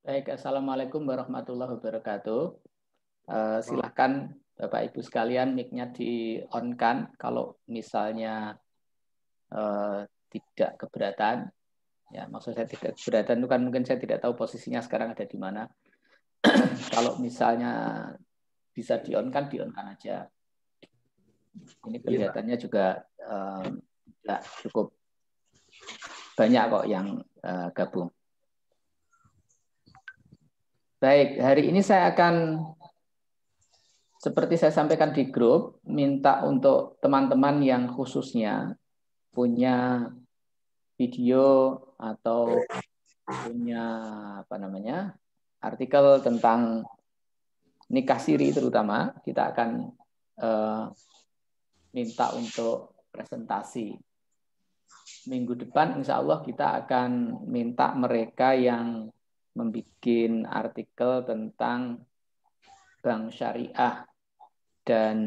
Baik, Assalamualaikum warahmatullahi wabarakatuh. Wow. Silakan Bapak Ibu sekalian, mic-nya di-on-kan kalau misalnya tidak keberatan. Ya, maksud saya tidak keberatan itu kan mungkin saya tidak tahu posisinya sekarang ada di mana. Kalau misalnya bisa di-on-kan, di-on-kan aja. Ini kelihatannya juga ya, cukup banyak kok yang gabung. Baik, hari ini saya akan seperti saya sampaikan di grup, minta untuk teman-teman yang khususnya punya video atau punya artikel tentang nikah siri terutama, kita akan minta untuk presentasi. Minggu depan insya Allah kita akan minta mereka yang membuat artikel tentang bank syariah dan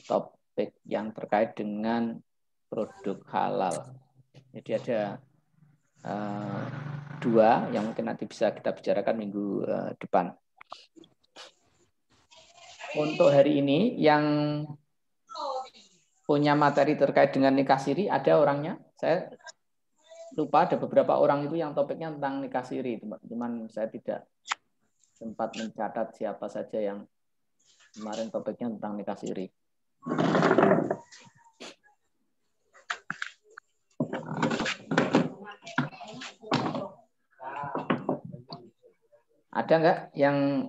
topik yang terkait dengan produk halal. Jadi ada dua yang mungkin nanti bisa kita bicarakan minggu depan. Untuk hari ini yang punya materi terkait dengan nikah siri ada orangnya. Saya lupa ada beberapa orang itu yang topiknya tentang nikah siri. Cuman saya tidak sempat mencatat siapa saja yang kemarin topiknya tentang nikah siri. Ada nggak yang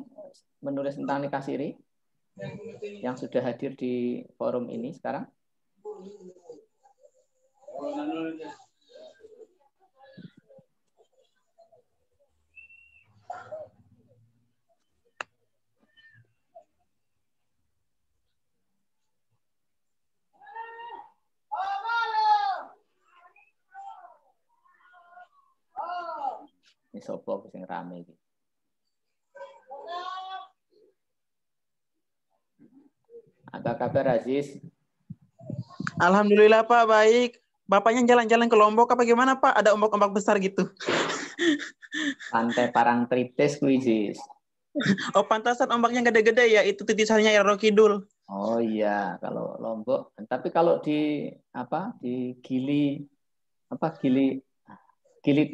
menulis tentang nikah siri yang sudah hadir di forum ini sekarang? Ini sopo sing rame iki. Apa kabar Aziz? Alhamdulillah Pak, baik. Bapaknya jalan-jalan ke Lombok apa gimana Pak? Ada ombak-ombak besar gitu. Pantai Parangtritis kuwi, Aziz. Oh, pantasan ombaknya gede-gede ya, itu titisannya Roro Kidul. Oh iya, kalau Lombok. Tapi kalau di di Gili Gili Gili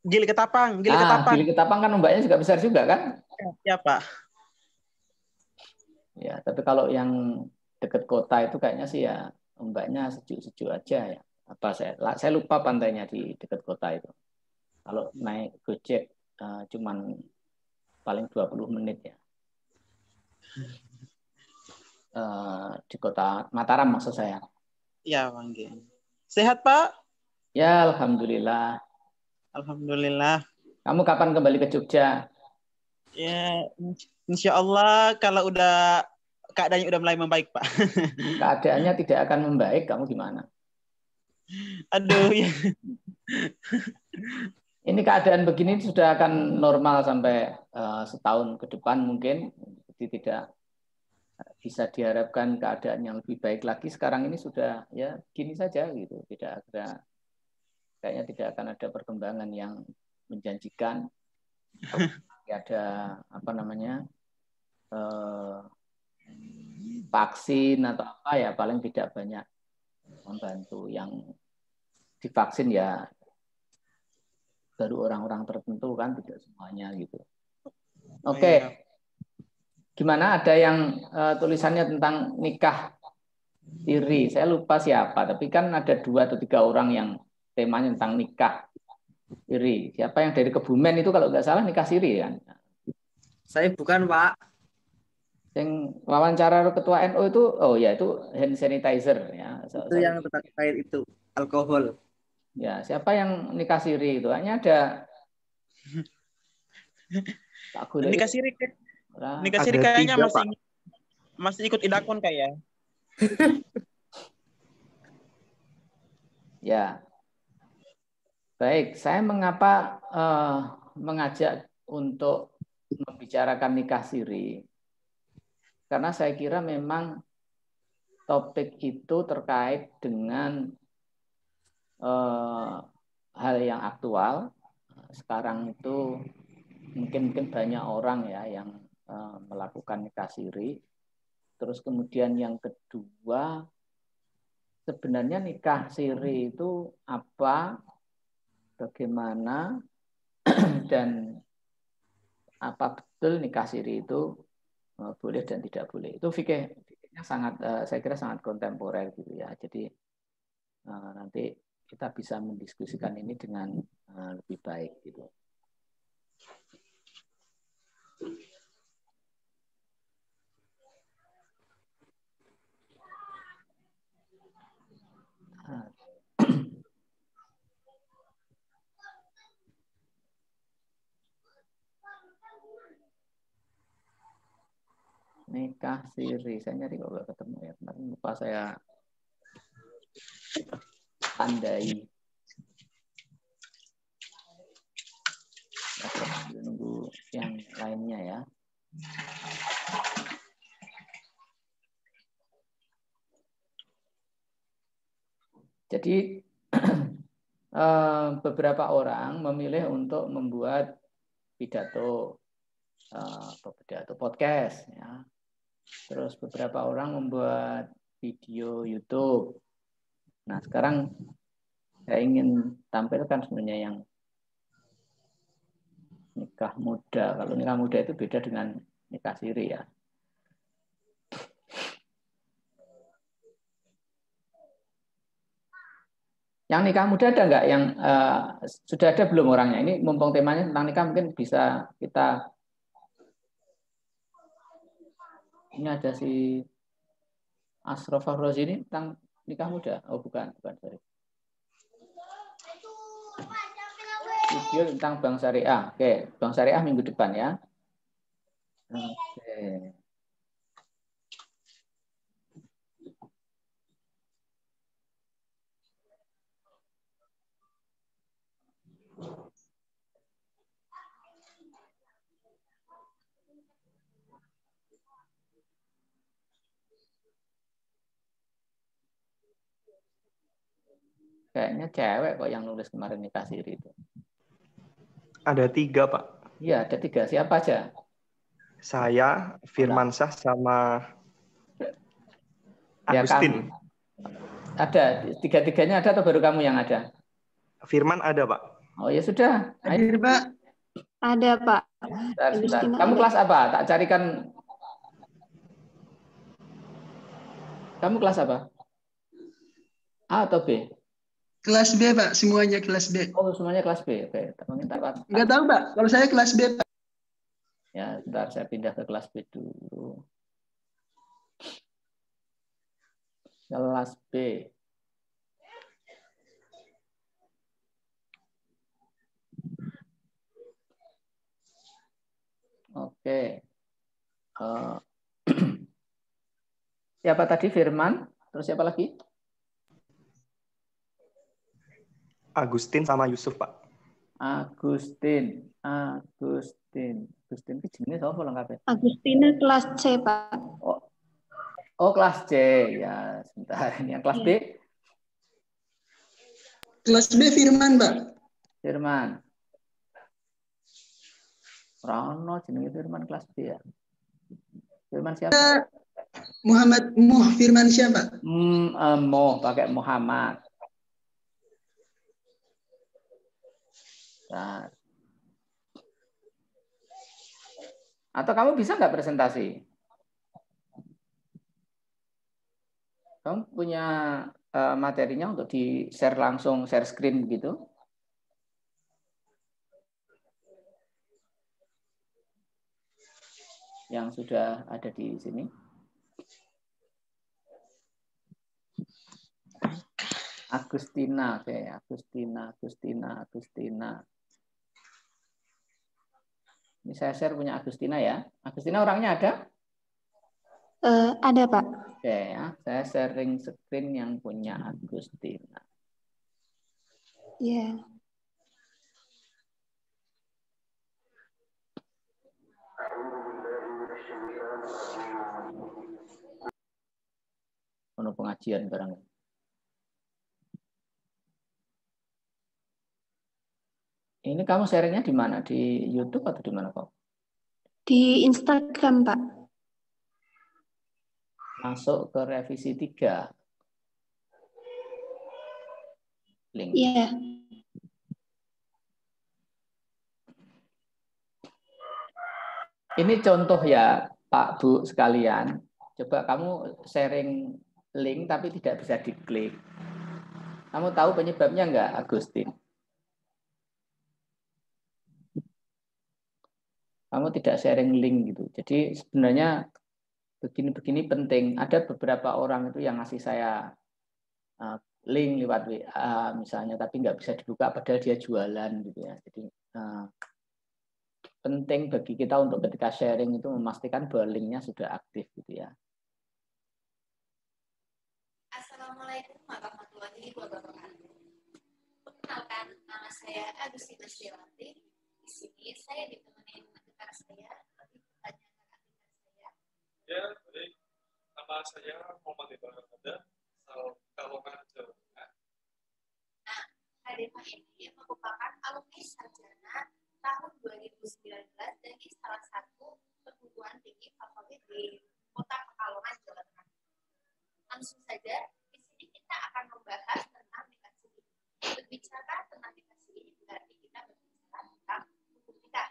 Gili Ketapang, Gili Ketapang. Gili Ketapang kan ombaknya juga besar juga kan? Ya Pak. Ya, tapi kalau yang dekat kota itu kayaknya sih ya ombaknya sejuk-sejuk aja ya. Saya lupa pantainya di dekat kota itu. Kalau naik Gojek cuman paling 20 menit ya. Di kota Mataram maksud saya. Ya, Bang. Sehat Pak? Ya, alhamdulillah. Alhamdulillah. Kamu kapan kembali ke Jogja? Ya, insya Allah kalau udah keadaannya udah mulai membaik Pak. Keadaannya tidak akan membaik, kamu gimana? Aduh ya. Ini keadaan begini sudah akan normal sampai setahun ke depan mungkin. Jadi tidak bisa diharapkan keadaan yang lebih baik lagi. Sekarang ini sudah ya gini saja gitu. Kayaknya tidak akan ada perkembangan yang menjanjikan. Ada vaksin atau apa ya paling tidak banyak membantu. Yang divaksin ya baru orang-orang tertentu kan, tidak semuanya gitu. Oke. Gimana ada yang tulisannya tentang nikah siri? Saya lupa siapa, tapi kan ada 2 atau 3 orang yang temanya tentang nikah siri. Siapa yang dari Kebumen itu kalau nggak salah nikah siri kan? Saya bukan, Pak. Yang wawancara ketua NU itu, oh ya itu hand sanitizer ya. Itu yang terkait itu alkohol. Ya, siapa yang nikah siri itu? Hanya ada Nikah siri. Nikah siri kayaknya masih ikut idakon kayak. Ya. Baik, saya mengapa mengajak untuk membicarakan nikah siri? Karena saya kira memang topik itu terkait dengan hal yang aktual sekarang itu mungkin banyak orang ya yang melakukan nikah siri. Terus kemudian yang kedua, sebenarnya nikah siri itu apa, bagaimana, dan apa betul nikah siri itu boleh dan tidak boleh. Itu fikihnya sangat, saya kira sangat kontemporer gitu ya. Jadi nanti kita bisa mendiskusikan ini dengan lebih baik gitu. Nikah siri, saya nyari kok gak ketemu ya. Kemarin lupa saya tandai. Nunggu yang lainnya ya. Jadi beberapa orang memilih untuk membuat pidato podcast ya. Terus beberapa orang membuat video YouTube. Nah, sekarang saya ingin tampilkan sebenarnya yang nikah muda. Kalau nikah muda itu beda dengan nikah siri ya. Yang nikah muda ada nggak? Yang sudah ada belum orangnya? Ini mumpung temanya tentang nikah, mungkin bisa kita. Ini ada si Ashraf Fahrozi ini tentang nikah muda. Oh bukan, sorry. Video tentang Bank Syariah. Oke, Bank Syariah minggu depan ya. Oke. Kayaknya cewek kok yang nulis kemarin nikah siri itu. Ada 3, Pak. Iya, ada 3. Siapa aja? Saya, Firmansyah, sama Agustin. Ya, ada, 3-tiganya ada atau baru kamu yang ada? Firman ada, Pak. Oh ya sudah. Hadir, Pak. Ada, Pak. Sebentar. Kamu kelas apa? Tak carikan. Kamu kelas apa? A atau B? Kelas B, Pak. Semuanya kelas B. Oh, semuanya kelas B. Oke. Nggak tahu, Pak. Kalau saya kelas B, Pak. Ya, sebentar saya pindah ke kelas B dulu. Kelas B. Oke. Siapa tadi? Firman. Terus siapa lagi? Agustin sama Yusuf, Pak. Agustin itu jenisnya apa lengkapnya? Agustina kelas C, Pak. Oh, kelas C. Ya, sebentar. Ini yang kelas B. Kelas B Firman, Pak. Firman. Rano jenenge Firman kelas B ya. Firman siapa? Muhammad Firman siapa? Pakai Muhammad. Nah. Atau kamu bisa nggak presentasi? Kamu punya materinya untuk di-share langsung, share screen begitu? Yang sudah ada di sini. Agustina, oke. Agustina. Ini saya share punya Agustina ya. Agustina orangnya ada? Ada, Pak. Oke ya, saya sharing screen yang punya Agustina. Iya. Ono pengajian barang. Ini kamu sharingnya di mana? Di YouTube atau di mana kok? Di Instagram, Pak. Masuk ke revisi 3. Link. Iya. Ini contoh ya Pak Bu sekalian. Coba kamu sharing link tapi tidak bisa diklik. Kamu tahu penyebabnya enggak, Agustin? Kamu tidak sharing link gitu. Jadi sebenarnya begini-begini penting. Ada beberapa orang itu yang ngasih saya link lewat WA misalnya, tapi nggak bisa dibuka padahal dia jualan gitu ya. Jadi penting bagi kita untuk ketika sharing itu memastikan bahwa linknya sudah aktif gitu ya. Assalamualaikum warahmatullahi wabarakatuh. Perkenalkan, nama saya Agustina Stilati. Di sini saya ditemenin rekan saya, lebih bertanya ke rekan saya. Ya, baik. Nama saya Muhammad Ibrahim Ada, asal Kalongan, Jawa Tengah. Nah, Hadifah ini merupakan alumni sarjana tahun 2019 dari salah satu perguruan tinggi favorit di Kota Pekalongan, Jawa Tengah. Langsung saja, di sini kita akan membahas tentang nikah siri. Berbicara tentang nikah siri berarti kita berbicara tentang hukum nikah.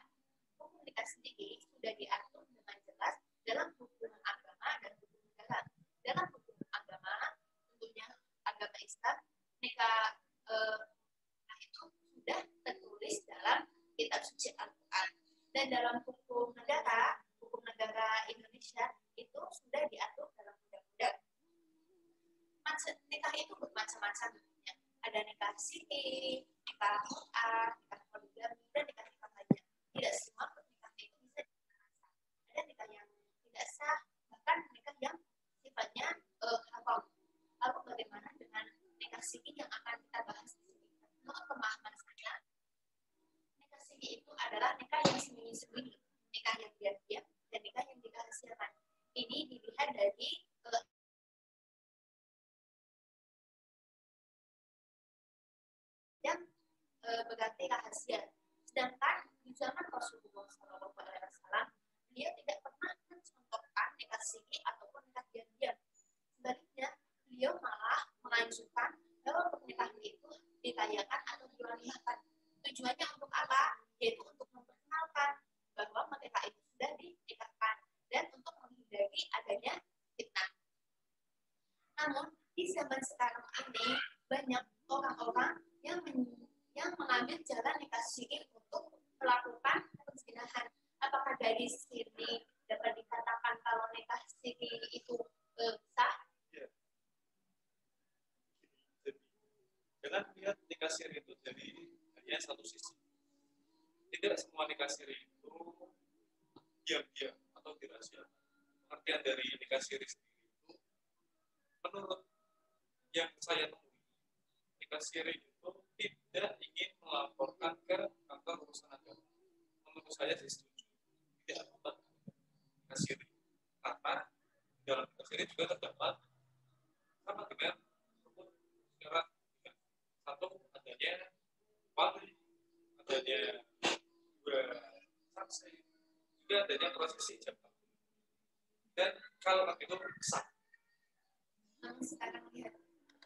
Hukum nikah sendiri sudah diatur dengan jelas dalam hukum agama dan hukum negara. Dalam hukum agama, tentunya agama Islam, nikah itu sudah tertulis dalam kitab suci Al-Quran. Dan dalam hukum negara Indonesia itu sudah diatur dalam undang-undang. Nikah itu bermacam-macam bentuknya. Ada nikah siri, nikah mut'ah, nikah poligami, dan nikah-nikah lainnya. Tidak semua pernikahan itu bisa dikatakan sah. Ada nikah yang tidak sah, bahkan nikah yang sifatnya haram. Lalu bagaimana dengan nikah siri yang akan kita bahas di sini? Menurut pemahaman saya, nikah siri itu adalah nikah yang sembunyi-sembunyi, nikah yang diam-diam, dan nikah yang dirahasiakan. Ini dilihat dari yang berganti rahasia. Sedangkan di zaman Rasulullah SAW, dia tidak pernah mencontohkan nikah siri ataupun nikah diam-diam. Sebaliknya, beliau malah menganjurkan bahwa pernikahan itu dirayakan atau diwanitakan. Tujuannya untuk apa? Yaitu untuk memperkenalkan bahwa mereka itu sudah dinikahkan dan untuk menghindari adanya fitnah. Namun, di zaman sekarang ini banyak orang-orang yang mengambil jalan nikah siri untuk melakukan perzinahan. Apakah dari sini dapat dikatakan kalau nikah siri itu sah? Ya. Jadi, jangan lihat nikah siri itu jadi hanya satu sisi. Tidak semua nikah siri itu diam-diam atau dirahasiakan. Pengertian dari nikah siri sendiri itu, menurut yang saya temui, nikah siri itu tidak ingin melaporkan ke kantor urusan agama. Menurut saya sih setuju. Tidak ada nikah siri. Karena dalam nikah siri juga terdapat sama dengan rukun syarat. Satu, adanya wali, adanya dua saksi, juga adanya prosesi jabatan. Dan kalau itu sah. Namun sekarang lihat,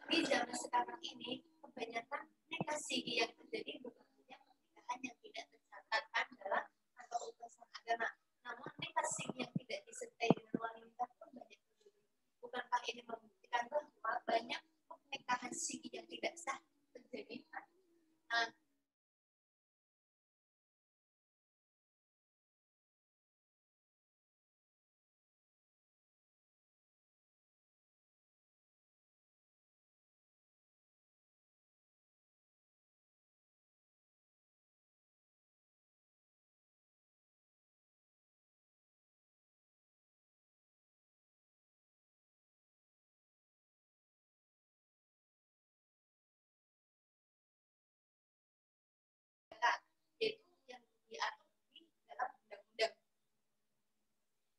di zaman sekarang ini kebanyakan nikah siri yang terjadi bukan hanya pernikahan yang tidak tercatatkan dalam kantor urusan agama, namun nikah siri yang tidak disertai dengan wali nikah pun banyak terjadi. Bukankah ini membuktikan bahwa banyak pernikahan siri yang tidak sah terjadi? Yaitu yang diatur di dalam undang-undang.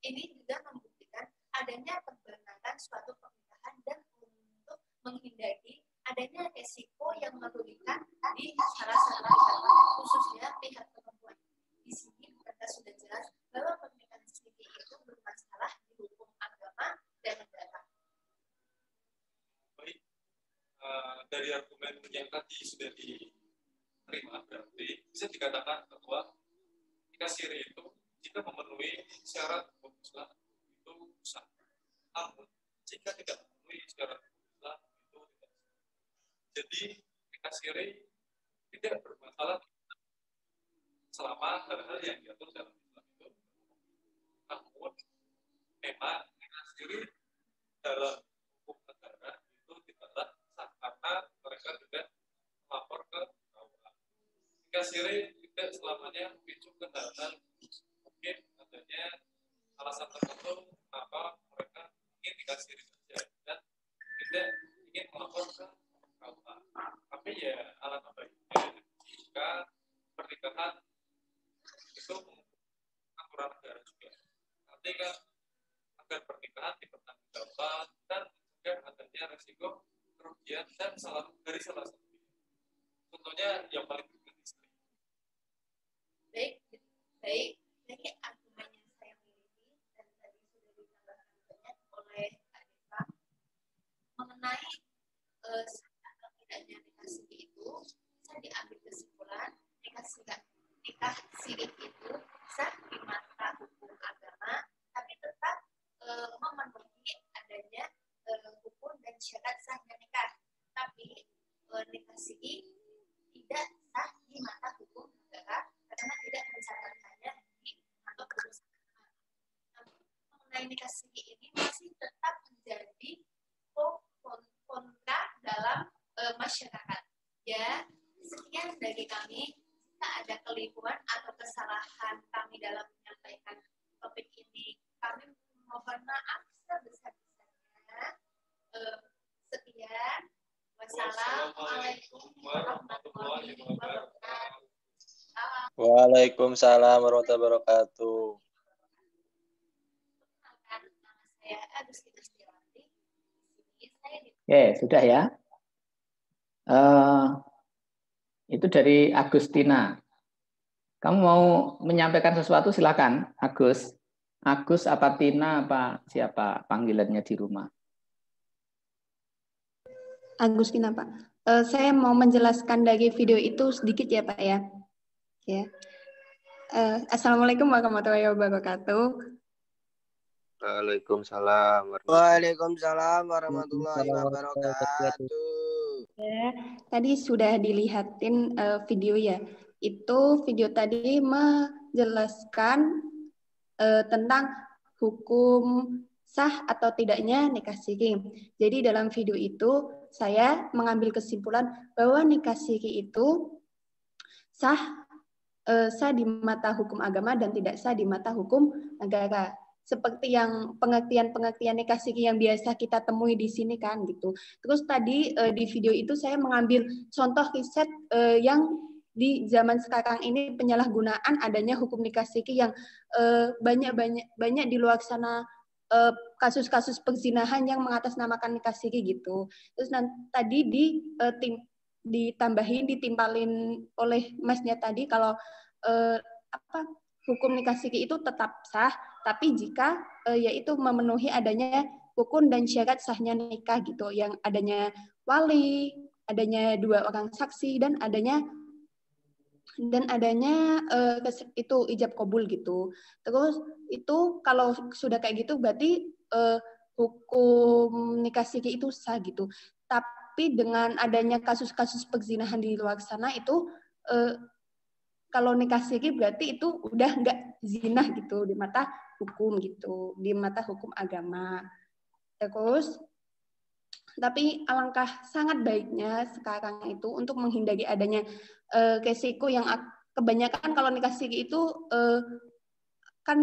Ini juga membuktikan adanya perbankan suatu pernikahan dan untuk menghindari adanya resiko yang merugikan di salah satu pihak, khususnya dari argumen yang tadi sudah diterima, berarti bisa dikatakan bahwa nikah siri itu jika memenuhi syarat hukum Islam itu sah. Namun jika tidak memenuhi syarat hukum Islam itu tidak sah. Jadi nikah siri tidak bermasalah selama hal-hal yang diatur dalam Islam itu. Namun memang nikah siri dalam hukum negara itu tidaklah sah karena mereka tidak melapor ke KUA. Nikah siri tidak selamanya memicu ke hal-hal mungkin adanya alasan tertentu kenapa mereka ingin nikah siri saja dan tidak ingin melapor ke KUA. Tapi ya alangkah baiknya jika pernikahan itu aturan negara juga. Artinya agar pernikahan dipertanggungjawabkan dan mencegah adanya risiko kerugian dan dari salah satu pihak. Contohnya yang paling penting istri. Baik. Jadi argumen yang saya miliki dan tadi sudah ditambahkan banyak oleh Kak Deva mengenai sah atau tidaknya nikah siri itu bisa diambil kesimpulan nikah siri itu sah di mata hukum agama, tapi tetap memenuhi adanya hukum dan syarat sahnya nikah. Tapi nikah siri tidak sah di mata hukum negara karena tidak mencatatkannya di kantor perusahaan. Mengenai nikah siri ini masih tetap menjadi kontra dalam masyarakat. Ya, sekian dari kami. Jika ada keliruan atau kesalahan kami dalam menyampaikan topik ini, kami mohon maaf sebesar-besarnya. Sekian. Wassalamualaikum warahmatullahi wabarakatuh. Waalaikumsalam warahmatullahi wabarakatuh. Saya Agustina Setiawati. Oke, sudah ya. Itu dari Agustina. Kamu mau menyampaikan sesuatu, silakan, Agus. Agus apa Tina apa siapa panggilannya di rumah? Agustina, Pak. Saya mau menjelaskan dari video itu sedikit ya, Pak ya. Ya. Assalamualaikum warahmatullahi wabarakatuh. Waalaikumsalam warahmatullahi wabarakatuh. Ya, tadi sudah dilihatin video ya. Itu video tadi menjelaskan tentang hukum sah atau tidaknya nikah siri. Jadi dalam video itu saya mengambil kesimpulan bahwa nikah siri itu sah di mata hukum agama dan tidak sah di mata hukum negara. Seperti yang pengertian nikah siri yang biasa kita temui di sini kan gitu. Terus tadi di video itu saya mengambil contoh riset yang di zaman sekarang ini penyalahgunaan adanya hukum nikah siri yang banyak di luar sana kasus-kasus perzinahan yang mengatasnamakan nikah siri gitu. Terus tadi ditimpalin oleh Masnya tadi kalau hukum nikah siri itu tetap sah, tapi jika yaitu memenuhi adanya rukun dan syarat sahnya nikah gitu, yang adanya wali, adanya 2 orang saksi dan adanya itu ijab kabul gitu. Terus itu kalau sudah kayak gitu berarti hukum nikah siri itu sah gitu. Tapi dengan adanya kasus-kasus perzinahan di luar sana itu kalau nikah siri berarti itu udah nggak zina gitu di mata hukum gitu, di mata hukum agama. Terus, tapi alangkah sangat baiknya sekarang itu untuk menghindari adanya resiko yang kebanyakan kalau nikah siri itu kan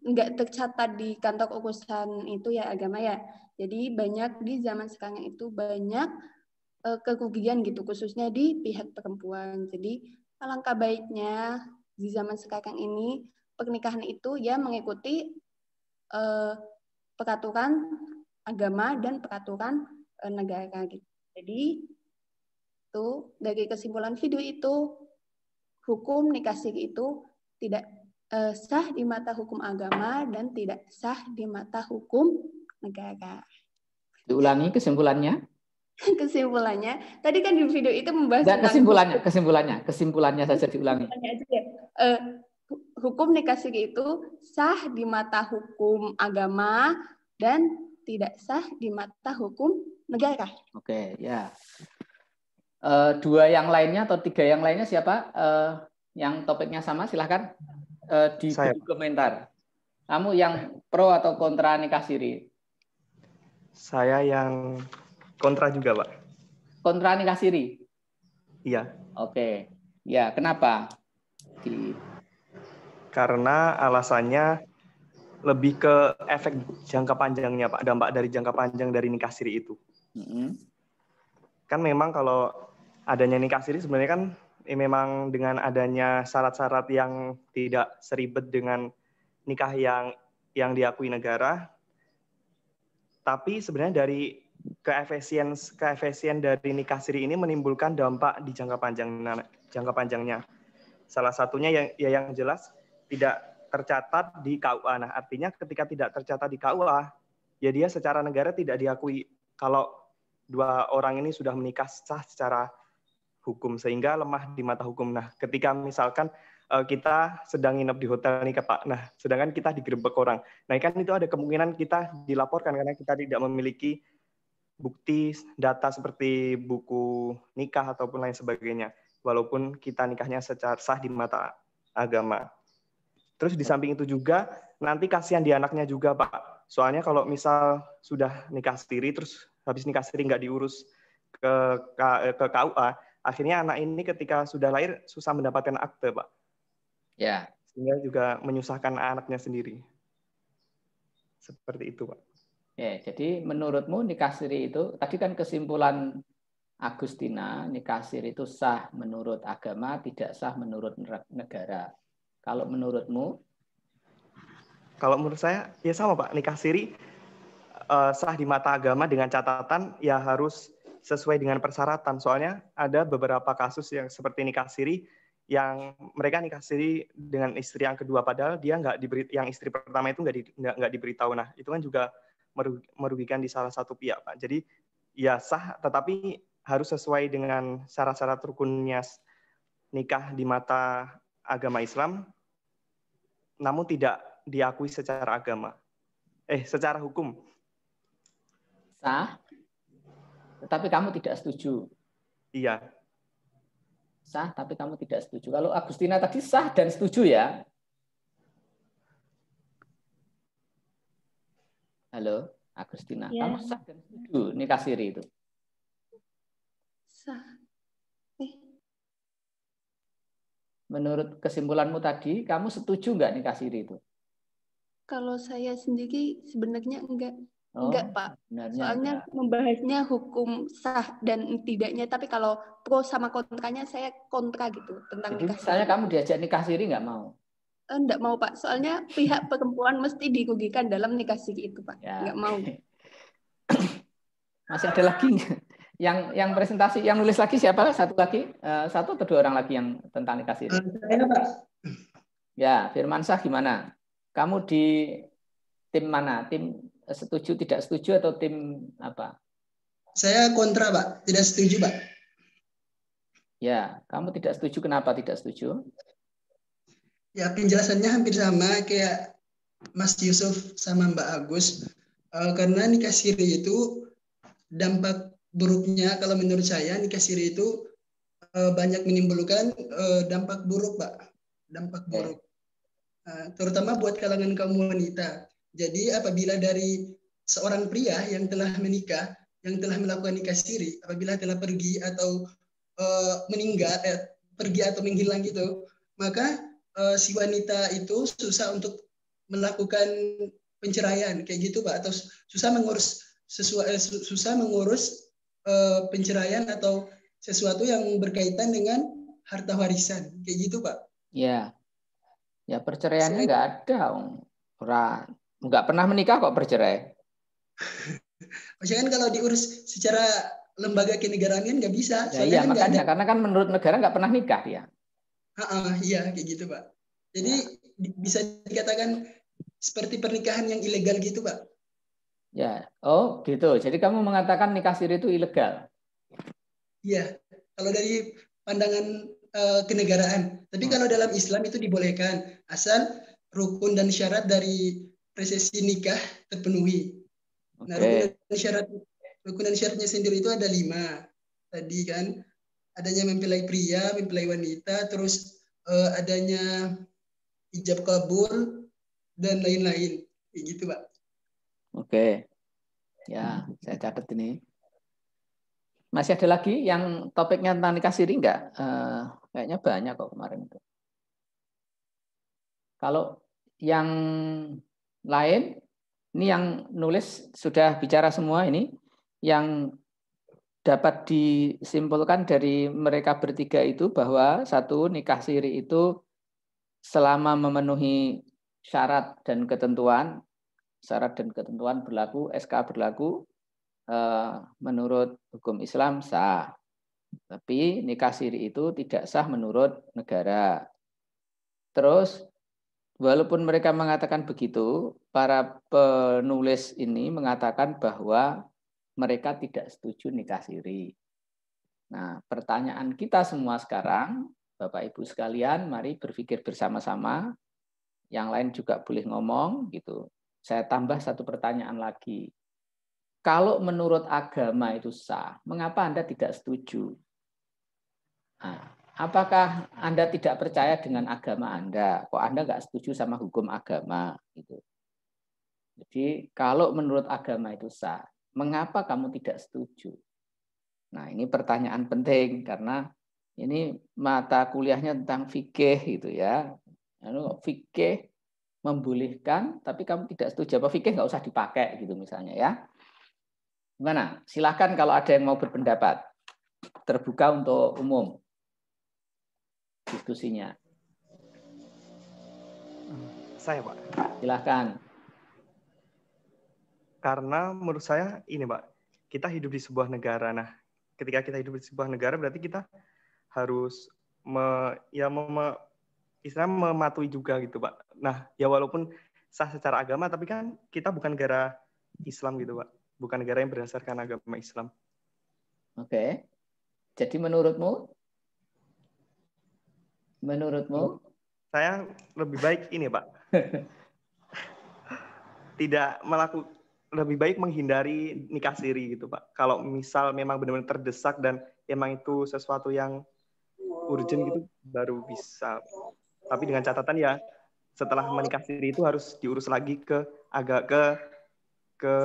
nggak tercatat di kantor urusan itu ya agama ya. Jadi banyak di zaman sekarang itu banyak kerugian gitu, khususnya di pihak perempuan. Jadi alangkah baiknya di zaman sekarang ini pernikahan itu ya mengikuti peraturan agama dan peraturan negara gitu. Jadi itu dari kesimpulan video itu hukum nikah siri itu tidak sah di mata hukum agama dan tidak sah di mata hukum negara. Diulangi kesimpulannya. kesimpulannya, tadi kan di video itu membahas Enggak, tentang kesimpulannya saja diulangi. kesimpulannya aja ya. Hukum nikah siri itu sah di mata hukum agama dan tidak sah di mata hukum negara. Oke, ya. Dua yang lainnya atau tiga yang lainnya siapa? Yang topiknya sama, silahkan di komentar. Kamu yang pro atau kontra nikah siri? Saya yang kontra juga, Pak. Kontra nikah siri? Iya. Oke. Ya, kenapa? Karena alasannya lebih ke efek jangka panjangnya, Pak. Dampak dari jangka panjang dari nikah siri itu. Kan memang kalau adanya nikah siri sebenarnya kan memang dengan adanya syarat-syarat yang tidak seribet dengan nikah yang diakui negara. Tapi sebenarnya dari keefisien dari nikah siri ini menimbulkan dampak di jangka panjangnya. Salah satunya yang jelas tidak tercatat di KUA. Nah, artinya ketika tidak tercatat di KUA, ya dia secara negara tidak diakui kalau dua orang ini sudah menikah sah secara hukum, sehingga lemah di mata hukum. Nah, ketika misalkan kita sedang nginep di hotel nih Pak, nah sedangkan kita digerebek orang, nah kan itu ada kemungkinan kita dilaporkan karena kita tidak memiliki bukti data seperti buku nikah ataupun lain sebagainya, walaupun kita nikahnya secara sah di mata agama. Terus di samping itu juga nanti kasihan di anaknya juga Pak, soalnya kalau misal sudah nikah siri terus habis nikah siri nggak diurus ke KUA, akhirnya anak ini ketika sudah lahir susah mendapatkan akte Pak. Ya. Sehingga juga menyusahkan anaknya sendiri. Seperti itu, Pak. Ya, jadi menurutmu nikah siri itu, tadi kan kesimpulan Agustina, nikah siri itu sah menurut agama, tidak sah menurut negara. Kalau menurutmu? Kalau menurut saya, ya sama Pak. Nikah siri sah di mata agama dengan catatan ya harus sesuai dengan persyaratan. Soalnya ada beberapa kasus yang seperti nikah siri, yang mereka nikah siri dengan istri yang kedua, padahal dia yang istri pertama itu nggak diberitahu. Nah, itu kan juga merugikan di salah satu pihak, Pak. Jadi ya sah, tetapi harus sesuai dengan syarat-syarat rukunnya nikah di mata agama Islam, namun tidak diakui secara secara hukum. Sah, tetapi kamu tidak setuju. Iya. Sah, tapi kamu tidak setuju. Kalau Agustina tadi sah dan setuju ya. Halo, Agustina. Ya. Kamu sah dan setuju nikah siri itu? Sah. Menurut kesimpulanmu tadi, kamu setuju nggak nikah siri itu? Kalau saya sendiri sebenarnya enggak. Enggak, Pak. enggak. Soalnya membahasnya hukum sah dan tidaknya, tapi kalau pro sama kontranya saya kontra gitu tentang Jadi nikah misalnya siri. kamu diajak nikah siri nggak mau? Enggak mau, Pak. Soalnya pihak perempuan mesti dirugikan dalam nikah siri itu, Pak. Ya. Enggak mau. Masih ada lagi yang presentasi, yang nulis lagi siapa? Satu lagi? Satu atau dua orang lagi yang tentang nikah siri? Saya, Pak. Ya, Firmansyah gimana? Kamu di tim mana? Tim setuju, tidak setuju, atau tim apa? Saya kontra, Pak. Tidak setuju, Pak. Ya, kamu tidak setuju. Kenapa tidak setuju? Ya, penjelasannya hampir sama kayak Mas Yusuf sama Mbak Agus. Karena nikah siri itu dampak buruknya, kalau menurut saya nikah siri itu banyak menimbulkan dampak buruk, Pak. Dampak buruk. Terutama buat kalangan kaum wanita. Jadi apabila dari seorang pria yang telah menikah, yang telah melakukan nikah siri, apabila telah pergi atau meninggal, pergi atau menghilang gitu, maka si wanita itu susah untuk melakukan penceraian kayak gitu, Pak, atau susah mengurus penceraian atau sesuatu yang berkaitan dengan harta warisan kayak gitu, Pak. Ya, ya perceraiannya nggak ada, orang nggak pernah menikah kok bercerai. Maksudnya kan kalau diurus secara lembaga kenegaraan kan nggak bisa. Ya, iya, kan makanya karena kan menurut negara nggak pernah nikah dia. Iya kayak gitu, Pak. Jadi bisa dikatakan seperti pernikahan yang ilegal gitu, Pak. Ya, oh gitu. Jadi kamu mengatakan nikah siri itu ilegal? Iya, kalau dari pandangan kenegaraan. Tapi kalau dalam Islam itu dibolehkan, asal rukun dan syarat dari resepsi nikah terpenuhi. Nah, rukun dan syaratnya sendiri itu ada 5. Tadi kan, adanya mempelai pria, mempelai wanita, terus adanya ijab kabul, dan lain-lain. Kayak gitu, Pak. Oke. Ya, saya catat ini. Masih ada lagi yang topiknya tentang nikah siri enggak? Kayaknya banyak kok kemarin itu. Kalau yang lain, ini yang nulis sudah bicara semua ini. Yang dapat disimpulkan dari mereka bertiga itu bahwa satu, nikah siri itu selama memenuhi syarat dan ketentuan berlaku, SK berlaku, menurut hukum Islam sah. Tapi nikah siri itu tidak sah menurut negara. Terus walaupun mereka mengatakan begitu, para penulis ini mengatakan bahwa mereka tidak setuju nikah siri. Nah, pertanyaan kita semua sekarang, Bapak Ibu sekalian, mari berpikir bersama-sama. Yang lain juga boleh ngomong gitu. Saya tambah satu pertanyaan lagi. Kalau menurut agama itu sah, mengapa Anda tidak setuju? Nah, apakah Anda tidak percaya dengan agama Anda? Kok Anda nggak setuju sama hukum agama? Gitu. Jadi kalau menurut agama itu sah, mengapa kamu tidak setuju? Nah, ini pertanyaan penting karena ini mata kuliahnya tentang fikih gitu ya. Lalu fikih membolehkan, tapi kamu tidak setuju. Apa fikih nggak usah dipakai gitu misalnya ya. Gimana? Silakan kalau ada yang mau berpendapat. Terbuka untuk umum diskusinya. Saya, Pak. Silakan. Karena menurut saya ini, Pak, kita hidup di sebuah negara. Nah, ketika kita hidup di sebuah negara berarti kita harus istilahnya mematuhi juga gitu, Pak. Nah, ya walaupun sah secara agama, tapi kan kita bukan negara Islam gitu, Pak. Bukan negara yang berdasarkan agama Islam. Oke. Jadi menurutmu? Saya lebih baik ini, Pak. Lebih baik menghindari nikah siri gitu, Pak. Kalau misal memang benar-benar terdesak dan emang itu sesuatu yang urgent gitu, baru bisa. Tapi dengan catatan ya, setelah menikah siri itu harus diurus lagi ke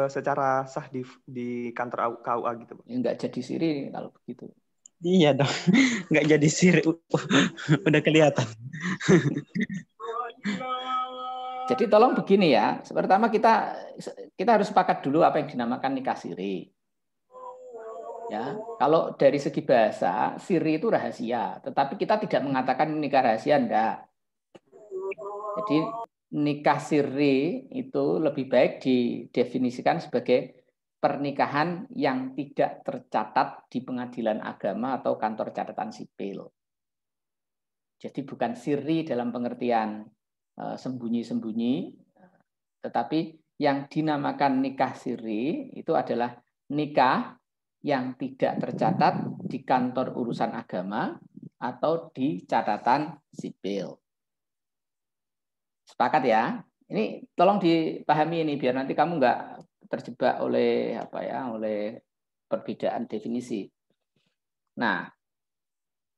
secara sah di kantor KUA gitu, Pak. Enggak jadi siri kalau begitu. Iya dong, nggak jadi siri, udah kelihatan. Jadi tolong begini ya, pertama kita harus sepakat dulu apa yang dinamakan nikah siri. Ya, kalau dari segi bahasa, siri itu rahasia, tetapi kita tidak mengatakan nikah rahasia, enggak. Jadi nikah siri itu lebih baik didefinisikan sebagai pernikahan yang tidak tercatat di pengadilan agama atau kantor catatan sipil. Jadi bukan siri dalam pengertian sembunyi-sembunyi, tetapi yang dinamakan nikah siri itu adalah nikah yang tidak tercatat di kantor urusan agama atau di catatan sipil. Sepakat ya? Ini tolong dipahami ini biar nanti kamu nggak terjebak oleh oleh perbedaan definisi. Nah,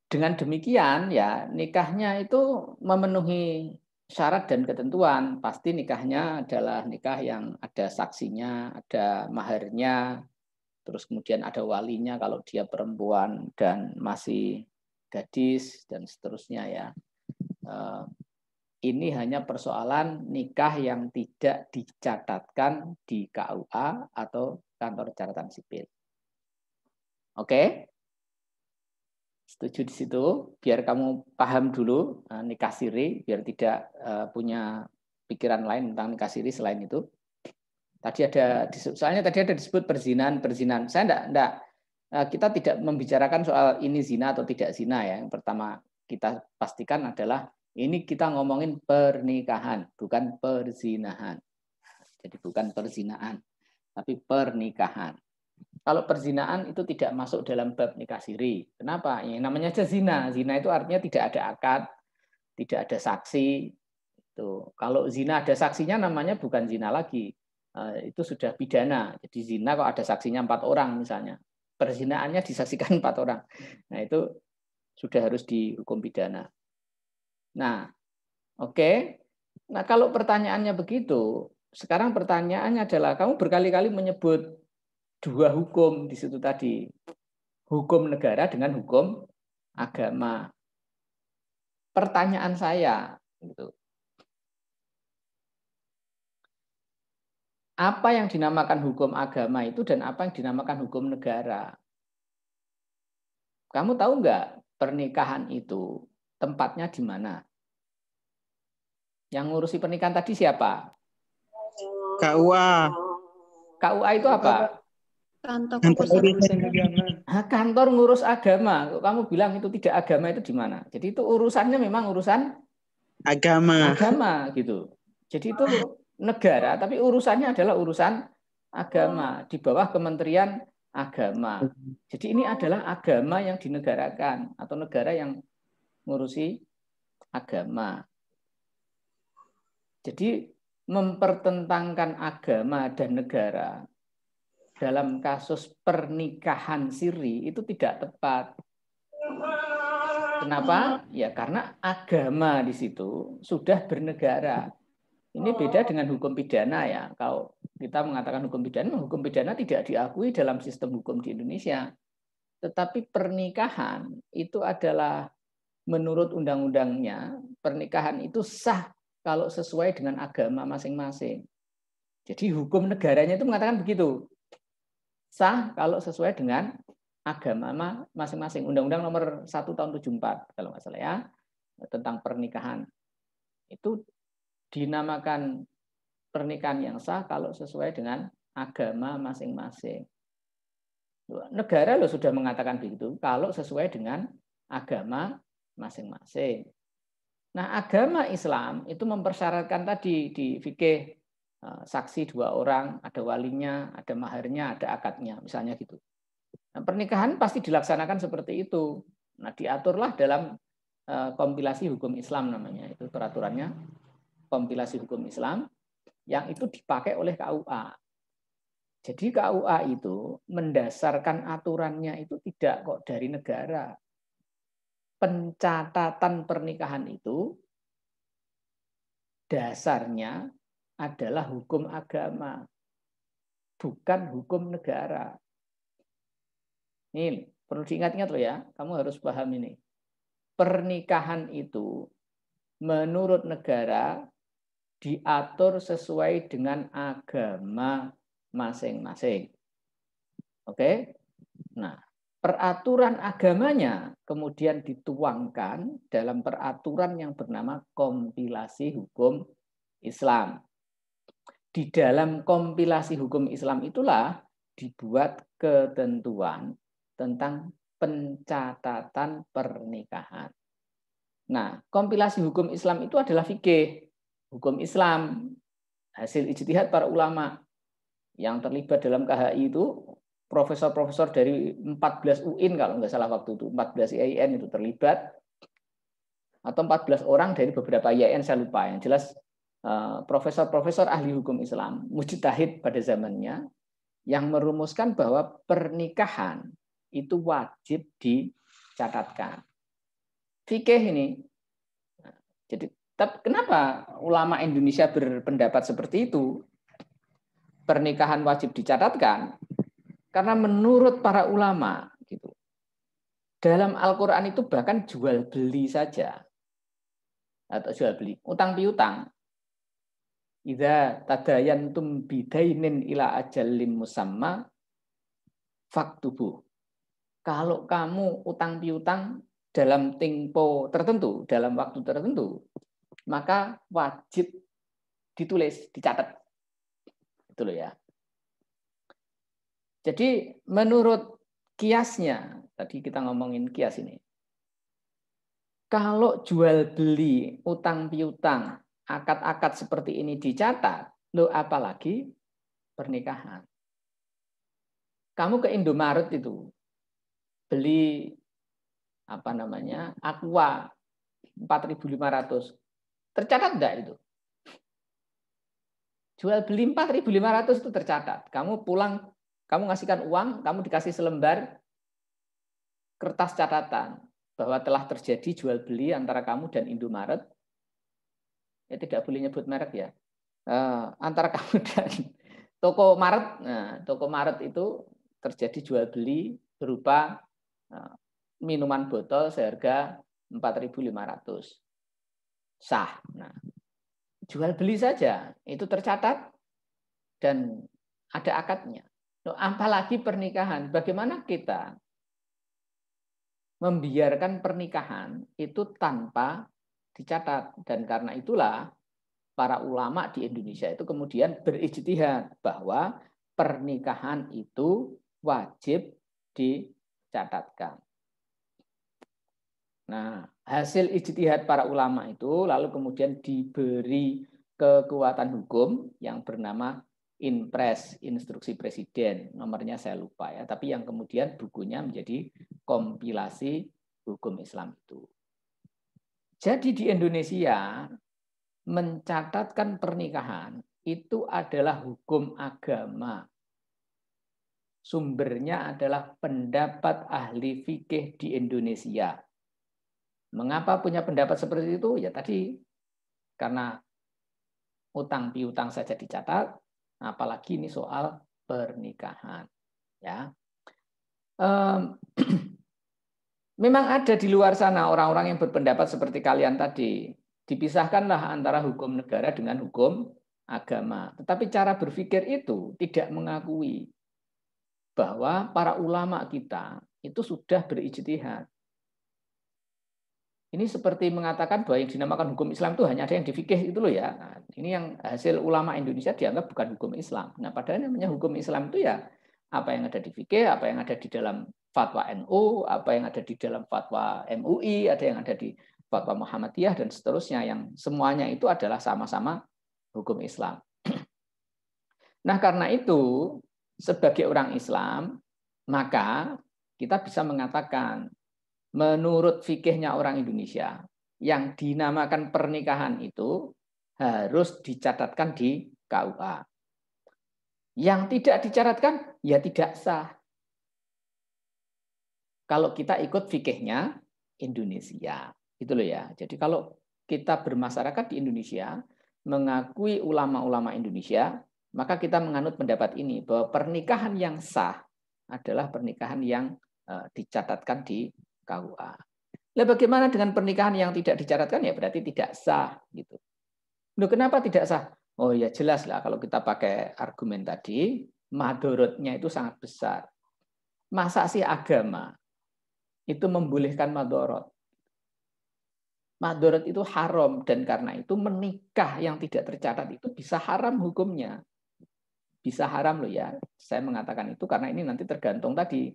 dengan demikian ya nikahnya itu memenuhi syarat dan ketentuan. Pasti nikahnya adalah nikah yang ada saksinya, ada maharnya, terus kemudian ada walinya kalau dia perempuan dan masih gadis dan seterusnya ya. Ini hanya persoalan nikah yang tidak dicatatkan di KUA atau kantor catatan sipil. Oke? Setuju di situ? Biar kamu paham dulu nikah siri, biar tidak punya pikiran lain tentang nikah siri selain itu. Soalnya tadi ada disebut perzinahan. Saya kita tidak membicarakan soal ini zina atau tidak zina ya. Yang pertama kita pastikan adalah ini kita ngomongin pernikahan, bukan perzinahan. Jadi bukan perzinahan. tapi pernikahan. Kalau perzinaan itu tidak masuk dalam bab nikah siri. Kenapa? Yang namanya aja zina. Zina itu artinya tidak ada akad, tidak ada saksi. Itu. Kalau zina ada saksinya namanya bukan zina lagi. Itu sudah pidana. Jadi zina kok ada saksinya 4 orang misalnya. Perzinaannya disaksikan 4 orang. Nah itu sudah harus dihukum pidana. Nah, oke. Nah kalau pertanyaannya begitu, sekarang pertanyaannya adalah kamu berkali-kali menyebut 2 hukum di situ tadi. Hukum negara dengan hukum agama. Pertanyaan saya, gitu. Apa yang dinamakan hukum agama itu dan apa yang dinamakan hukum negara? Kamu tahu nggak pernikahan itu tempatnya di mana? Yang ngurusi pernikahan tadi siapa? KUA. KUA itu apa? Kantor ngurus agama. Kamu bilang itu tidak agama, itu di mana? Jadi itu urusannya memang urusan agama gitu. Jadi itu negara, tapi urusannya adalah urusan agama di bawah Kementerian Agama. Jadi ini adalah agama yang dinegarakan atau negara yang ngurusi agama. Jadi mempertentangkan agama dan negara dalam kasus pernikahan siri itu tidak tepat. Kenapa? Ya karena agama di situ sudah bernegara. Ini beda dengan hukum pidana ya. Kalau kita mengatakan hukum pidana tidak diakui dalam sistem hukum di Indonesia. Tetapi pernikahan itu adalah menurut undang-undangnya, pernikahan itu sah kalau sesuai dengan agama masing-masing. Jadi hukum negaranya itu mengatakan begitu. Sah kalau sesuai dengan agama masing-masing. Undang-Undang nomor 1 tahun 74 kalau nggak salah ya, tentang pernikahan. Itu dinamakan pernikahan yang sah kalau sesuai dengan agama masing-masing. Negara loh sudah mengatakan begitu, kalau sesuai dengan agama masing-masing. Nah, agama Islam itu mempersyaratkan tadi di fikih saksi 2 orang, ada walinya, ada maharnya, ada akadnya, misalnya gitu. Nah, pernikahan pasti dilaksanakan seperti itu. Nah, diaturlah dalam kompilasi hukum Islam namanya, itu peraturannya kompilasi hukum Islam yang itu dipakai oleh KUA. Jadi KUA itu mendasarkan aturannya itu tidak kok dari negara. Pencatatan pernikahan itu dasarnya adalah hukum agama, bukan hukum negara. Ini perlu diingat-ingat loh ya, kamu harus paham ini. Pernikahan itu menurut negara diatur sesuai dengan agama masing-masing. Oke? Nah, peraturan agamanya kemudian dituangkan dalam peraturan yang bernama kompilasi hukum Islam. Di dalam kompilasi hukum Islam itulah dibuat ketentuan tentang pencatatan pernikahan. Nah, kompilasi hukum Islam itu adalah fikih, hukum Islam, hasil ijtihad para ulama yang terlibat dalam KHI itu profesor-profesor dari 14 UIN kalau nggak salah waktu itu, 14 IAIN itu terlibat, atau 14 orang dari beberapa IAIN saya lupa, yang jelas profesor-profesor ahli hukum Islam, mujtahid pada zamannya, yang merumuskan bahwa pernikahan itu wajib dicatatkan. Fikih ini. Jadi, kenapa ulama Indonesia berpendapat seperti itu? Pernikahan wajib dicatatkan karena menurut para ulama gitu. Dalam Al-Qur'an itu bahkan jual beli saja. Atau jual beli, utang piutang. Idza tadayantum bidainin ila ajalin musamma faktubu. Kalau kamu utang piutang dalam tempo tertentu, dalam waktu tertentu, maka wajib ditulis, dicatat. Itu loh ya. Jadi menurut kiasnya, tadi kita ngomongin kias ini. Kalau jual beli, utang piutang, akad-akad seperti ini dicatat, loh apalagi pernikahan. Kamu ke Indomaret itu beli Aqua 4.500. Tercatat enggak itu? Jual beli 4.500 itu tercatat. Kamu pulang, kamu ngasihkan uang, kamu dikasih selembar kertas catatan bahwa telah terjadi jual beli antara kamu dan Indomaret. Ya tidak boleh nyebut merek ya. Antara kamu dan toko Maret. Nah, toko Maret itu terjadi jual beli berupa minuman botol seharga 4.500. Sah. Nah, jual beli saja itu tercatat dan ada akadnya. Apalagi pernikahan. Bagaimana kita membiarkan pernikahan itu tanpa dicatat? Dan karena itulah para ulama di Indonesia itu kemudian berijtihad bahwa pernikahan itu wajib dicatatkan. Nah, hasil ijtihad para ulama itu lalu kemudian diberi kekuatan hukum yang bernama Inpres, Instruksi Presiden. Nomornya saya lupa ya, tapi yang kemudian bukunya menjadi kompilasi hukum Islam itu. Jadi di Indonesia mencatatkan pernikahan itu adalah hukum agama. Sumbernya adalah pendapat ahli fikih di Indonesia. Mengapa punya pendapat seperti itu? Ya tadi karena utang piutang saja dicatat, apalagi ini soal pernikahan. Ya, memang ada di luar sana orang-orang yang berpendapat seperti kalian tadi. Dipisahkanlah antara hukum negara dengan hukum agama. Tetapi cara berpikir itu tidak mengakui bahwa para ulama kita itu sudah berijtihad. Ini seperti mengatakan bahwa yang dinamakan hukum Islam itu hanya ada yang di fikih itu loh ya. Nah, ini yang hasil ulama Indonesia dianggap bukan hukum Islam. Nah, padahal namanya hukum Islam itu ya apa yang ada di fikih, apa yang ada di dalam fatwa NU, apa yang ada di dalam fatwa MUI, ada yang ada di fatwa Muhammadiyah dan seterusnya, yang semuanya itu adalah sama-sama hukum Islam. Nah, karena itu sebagai orang Islam, maka kita bisa mengatakan menurut fikihnya orang Indonesia, yang dinamakan pernikahan itu harus dicatatkan di KUA. Yang tidak dicatatkan, ya tidak sah. Kalau kita ikut fikihnya Indonesia. Itu loh ya. Jadi kalau kita bermasyarakat di Indonesia, mengakui ulama-ulama Indonesia, maka kita menganut pendapat ini, bahwa pernikahan yang sah adalah pernikahan yang dicatatkan di KUA. Nah, bagaimana dengan pernikahan yang tidak dicatatkan? Ya berarti tidak sah gitu. Loh, kenapa tidak sah? Oh ya jelas lah, kalau kita pakai argumen tadi, madorotnya itu sangat besar. Masa sih agama itu membolehkan madorot? Madorot itu haram, dan karena itu menikah yang tidak tercatat itu bisa haram hukumnya. Bisa haram loh ya. Saya mengatakan itu karena ini nanti tergantung tadi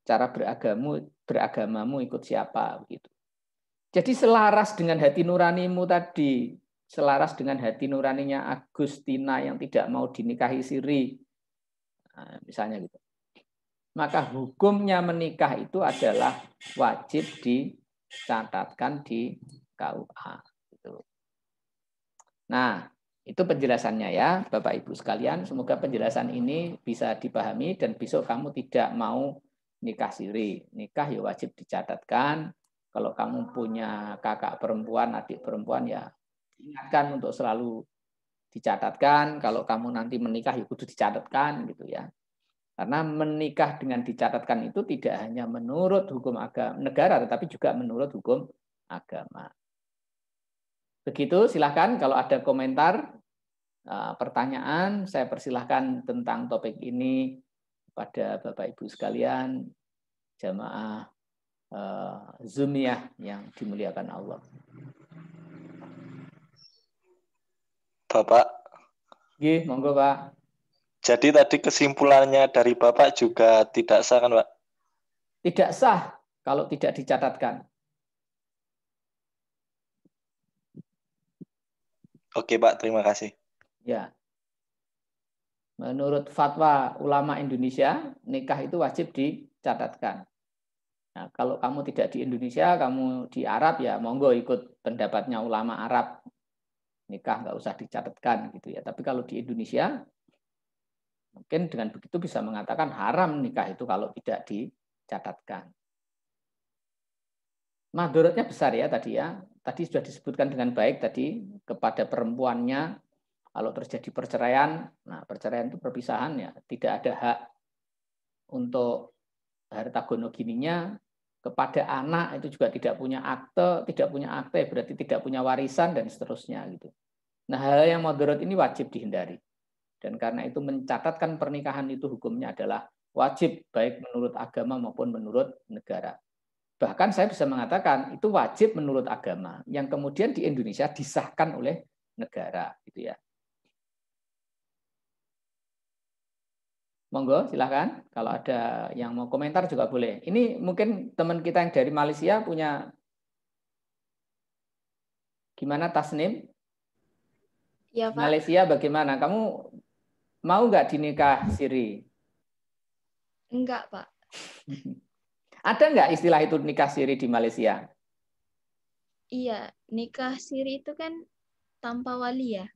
cara beragamamu ikut siapa begitu. Jadi selaras dengan hati nuranimu tadi, selaras dengan hati nuraninya Agustina yang tidak mau dinikahi siri, nah, misalnya gitu. Maka hukumnya menikah itu adalah wajib dicatatkan di KUA. Gitu. Nah, itu penjelasannya ya, Bapak Ibu sekalian. Semoga penjelasan ini bisa dipahami dan besok kamu tidak mau nikah siri. Nikah ya wajib dicatatkan. Kalau kamu punya kakak perempuan, adik perempuan ya ingatkan untuk selalu dicatatkan. Kalau kamu nanti menikah ya kudu dicatatkan gitu ya. Karena menikah dengan dicatatkan itu tidak hanya menurut hukum agama negara, tetapi juga menurut hukum agama. Begitu, silahkan kalau ada komentar, pertanyaan, saya persilahkan tentang topik ini pada Bapak Ibu sekalian, jamaah Zoomiyah yang dimuliakan Allah. Bapak. Gih, monggo Pak. Jadi tadi kesimpulannya dari Bapak juga tidak sah kan Pak? Tidak sah kalau tidak dicatatkan. Oke Pak, terima kasih. Ya. Menurut fatwa ulama Indonesia, nikah itu wajib dicatatkan. Nah, kalau kamu tidak di Indonesia, kamu di Arab, ya monggo ikut pendapatnya ulama Arab. Nikah nggak usah dicatatkan gitu ya. Tapi kalau di Indonesia, mungkin dengan begitu bisa mengatakan haram nikah itu kalau tidak dicatatkan. Madorotnya besar ya tadi ya. Tadi sudah disebutkan dengan baik tadi kepada perempuannya kalau terjadi perceraian. Nah, perceraian itu perpisahan ya, tidak ada hak untuk harta gonogininya. Kepada anak itu juga tidak punya akte berarti tidak punya warisan dan seterusnya gitu. Nah, hal yang madorot ini wajib dihindari. Dan karena itu mencatatkan pernikahan itu hukumnya adalah wajib baik menurut agama maupun menurut negara. Bahkan saya bisa mengatakan itu wajib menurut agama yang kemudian di Indonesia disahkan oleh negara gitu ya. Monggo silakan kalau ada yang mau komentar juga boleh. Ini mungkin teman kita yang dari Malaysia punya gimana Tasnim? Ya, Pak. Malaysia bagaimana? Kamu mau nggak dinikah siri? Enggak, Pak. Ada nggak istilah itu nikah siri di Malaysia? Iya, nikah siri itu kan tanpa wali ya?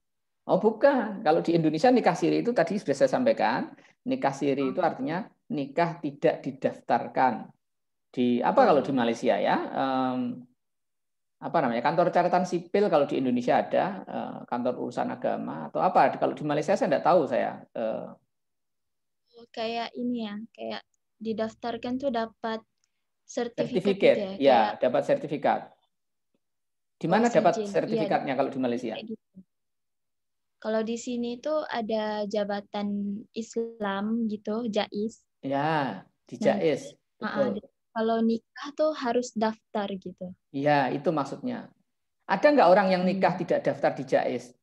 Oh bukan, kalau di Indonesia nikah siri itu tadi sudah saya sampaikan, nikah siri itu artinya nikah tidak didaftarkan. Di apa kalau di Malaysia ya? Apa namanya? Kantor catatan sipil kalau di Indonesia ada, kantor urusan agama atau apa? Kalau di Malaysia saya tidak tahu saya. Kayak ini ya, kayak didaftarkan tuh dapat sertifikat Sertifikat, gitu ya? ya Kayak dapat sertifikat. Di mana dapat izin. sertifikatnya Iya, kalau di Malaysia? kayak gitu. Kalau di sini tuh ada jabatan Islam gitu, JAIS. Ya, di JAIS. Betul. Kalau nikah tuh harus daftar gitu. Iya, itu maksudnya. Ada nggak orang yang nikah tidak daftar di JAIS?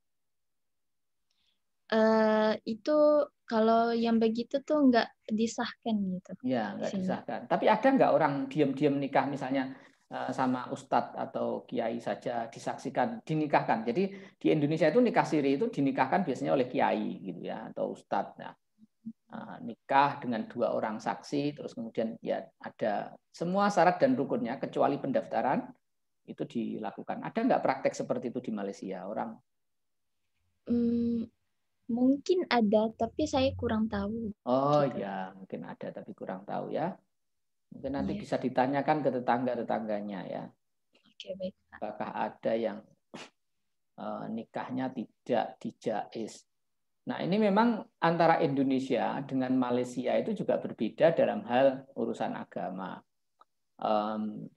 Itu kalau yang begitu tuh nggak disahkan gitu. Ya, nggak disahkan. Tapi ada nggak orang diam-diam nikah misalnya sama ustadz atau kiai saja disaksikan, dinikahkan. Jadi di Indonesia itu nikah siri itu dinikahkan biasanya oleh kiai gitu ya atau ustadz. Nah, nikah dengan 2 orang saksi, terus kemudian ya ada semua syarat dan rukunnya kecuali pendaftaran itu dilakukan. Ada nggak praktek seperti itu di Malaysia orang? Mungkin ada, tapi saya kurang tahu. Oh gitu. Ya, mungkin ada tapi kurang tahu ya. Mungkin nanti bisa ditanyakan ke tetangga-tetangganya ya. Oke, baik. Apakah ada yang nikahnya tidak di JAIS? Nah, ini memang antara Indonesia dengan Malaysia itu juga berbeda dalam hal urusan agama.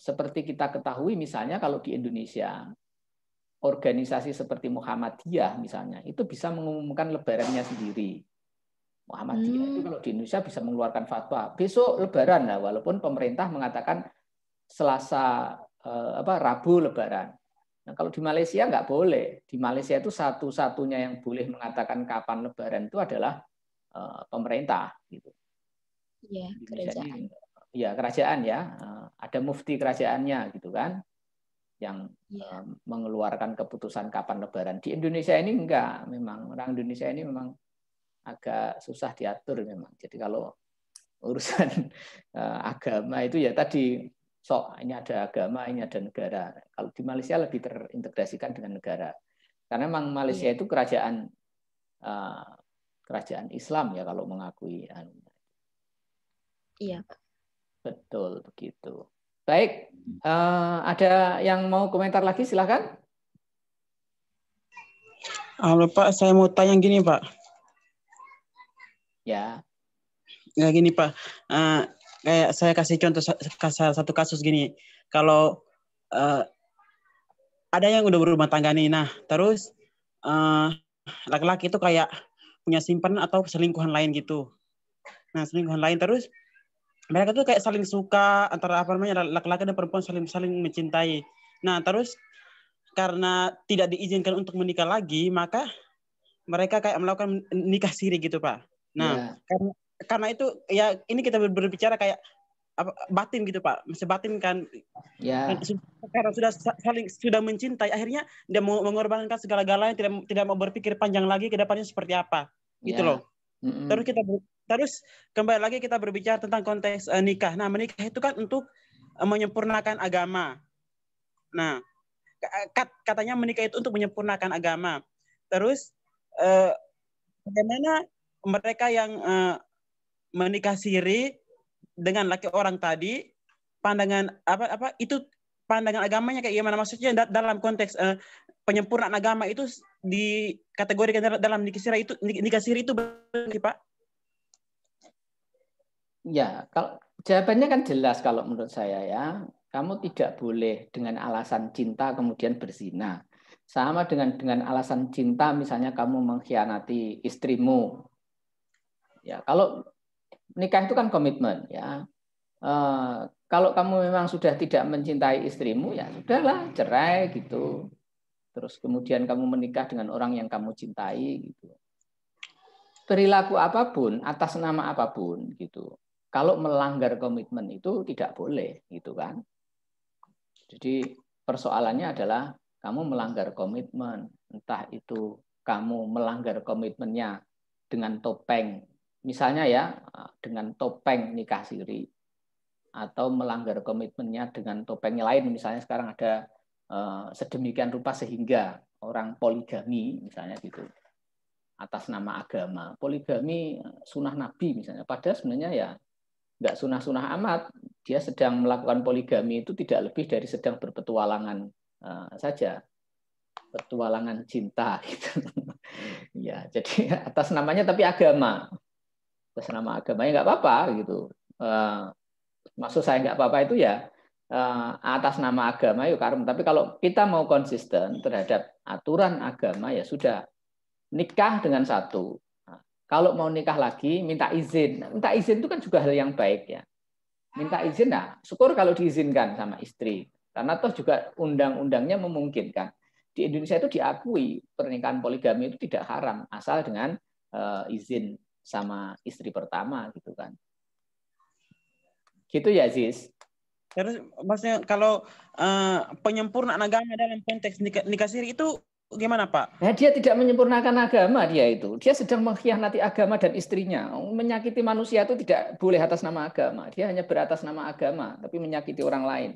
Seperti kita ketahui misalnya kalau di Indonesia, organisasi seperti Muhammadiyah misalnya, itu bisa mengumumkan lebarannya sendiri. Muhammadiyah itu kalau di Indonesia bisa mengeluarkan fatwa besok lebaran lah, walaupun pemerintah mengatakan Selasa Rabu lebaran. Nah, kalau di Malaysia nggak boleh. Di Malaysia itu satu-satunya yang boleh mengatakan kapan lebaran itu adalah pemerintah gitu. Iya, kerajaan. Iya, kerajaan ya. Ada mufti kerajaannya gitu kan yang mengeluarkan keputusan kapan lebaran. Di Indonesia ini enggak, memang orang Indonesia ini memang agak susah diatur memang. Jadi kalau urusan agama itu ya tadi ini ada agama, ini ada negara. Kalau di Malaysia lebih terintegrasikan dengan negara. Karena memang Malaysia itu kerajaan Islam ya kalau mengakui. Iya, Pak. Betul begitu. Baik, ada yang mau komentar lagi silakan. Halo Pak, saya mau tanya gini Pak. Ya. Ya gini Pak, kayak saya kasih contoh satu kasus gini. Kalau ada yang udah berumah tangga nih, nah terus laki-laki itu kayak punya simpanan atau selingkuhan lain gitu. Nah selingkuhan lain terus mereka tuh kayak saling suka antara apa namanya laki-laki dan perempuan saling mencintai. Nah terus karena tidak diizinkan untuk menikah lagi, maka mereka kayak melakukan nikah siri gitu Pak. Nah, karena itu ya ini kita berbicara kayak batin gitu Pak, masih batin kan. Ya. Karena sudah mencintai, akhirnya dia mau mengorbankan segala-galanya, tidak mau berpikir panjang lagi ke depannya seperti apa, gitu loh. Terus kembali lagi kita berbicara tentang konteks nikah. Nah, menikah itu kan untuk menyempurnakan agama. Nah, katanya menikah itu untuk menyempurnakan agama. Terus bagaimana mereka yang menikah siri dengan laki orang tadi, pandangan apa itu pandangan agamanya kayak gimana? Maksudnya dalam konteks penyempurnaan agama itu dikategorikan dalam nikah siri itu benar, Pak? Ya, kalau jawabannya kan jelas kalau menurut saya ya. Kamu tidak boleh dengan alasan cinta kemudian berzina. Sama dengan alasan cinta misalnya kamu mengkhianati istrimu. Ya, kalau nikah itu kan komitmen ya. Kalau kamu memang sudah tidak mencintai istrimu ya sudahlah, cerai gitu. Terus kemudian kamu menikah dengan orang yang kamu cintai gitu. Perilaku apapun atas nama apapun gitu. Kalau melanggar komitmen itu tidak boleh gitu kan. Jadi persoalannya adalah kamu melanggar komitmen, entah itu kamu melanggar komitmennya dengan topeng, misalnya ya dengan topeng nikah siri, atau melanggar komitmennya dengan topengnya lain, misalnya sekarang ada sedemikian rupa sehingga orang poligami misalnya gitu, atas nama agama. Poligami sunnah Nabi misalnya, padahal sebenarnya ya nggak sunah-sunah amat. Dia sedang melakukan poligami itu tidak lebih dari sedang berpetualangan saja, petualangan cinta gitu. Ya, jadi atas namanya tapi agama, atas nama agama ya nggak apa-apa gitu. Maksud saya nggak apa-apa itu ya atas nama agama yuk karem. Tapi kalau kita mau konsisten terhadap aturan agama ya sudah, nikah dengan satu. Kalau mau nikah lagi minta izin. Minta izin itu kan juga hal yang baik ya. Minta izin, nah syukur kalau diizinkan sama istri. Karena toh juga undang-undangnya memungkinkan. Di Indonesia itu diakui pernikahan poligami itu tidak haram asal dengan izin sama istri pertama gitu kan. Gitu ya, Ziz. Terus maksudnya kalau penyempurnaan agama dalam konteks nikah siri itu gimana, Pak? Nah, dia tidak menyempurnakan agama, dia itu. Dia sedang mengkhianati agama dan istrinya. Menyakiti manusia itu tidak boleh atas nama agama. Dia hanya beratas nama agama, tapi menyakiti orang lain.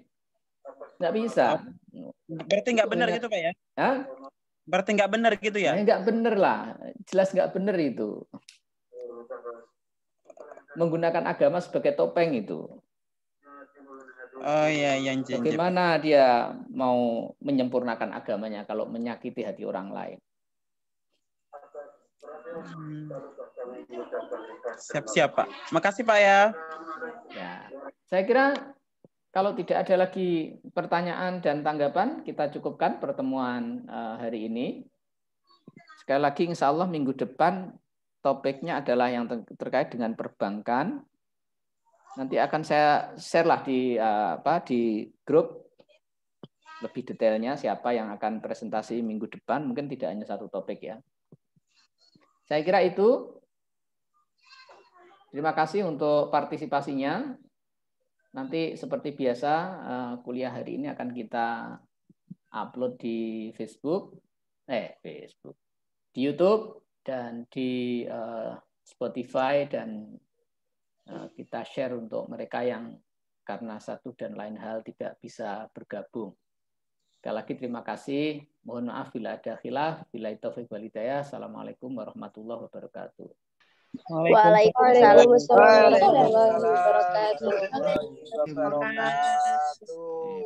Nggak bisa. Berarti nggak benar gitu, Pak ya? Hah? Berarti nggak benar gitu ya? Nggak benar lah. Jelas nggak benar itu. Menggunakan agama sebagai topeng itu. Oh iya, yang bagaimana dia mau menyempurnakan agamanya kalau menyakiti hati orang lain? Siap-siap, Pak. Makasih, Pak ya. Ya, saya kira kalau tidak ada lagi pertanyaan dan tanggapan, kita cukupkan pertemuan hari ini. Sekali lagi, insya Allah minggu depan topiknya adalah yang terkait dengan perbankan. Nanti akan saya share lah di grup lebih detailnya siapa yang akan presentasi minggu depan. Mungkin tidak hanya satu topik ya. Saya kira itu. Terima kasih untuk partisipasinya. Nanti seperti biasa kuliah hari ini akan kita upload di Facebook, di YouTube dan di Spotify, dan kita share untuk mereka yang karena satu dan lain hal tidak bisa bergabung. Sekali lagi terima kasih. Mohon maaf bila ada khilaf. Billahi taufiq wal hidayah. Assalamualaikum warahmatullahi wabarakatuh. Waalaikumsalam warahmatullahi wabarakatuh.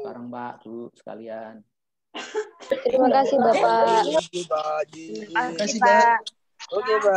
Bareng Pak, Bu sekalian. Terima kasih Bapak. Terima kasih, Pak. Oke, Pak.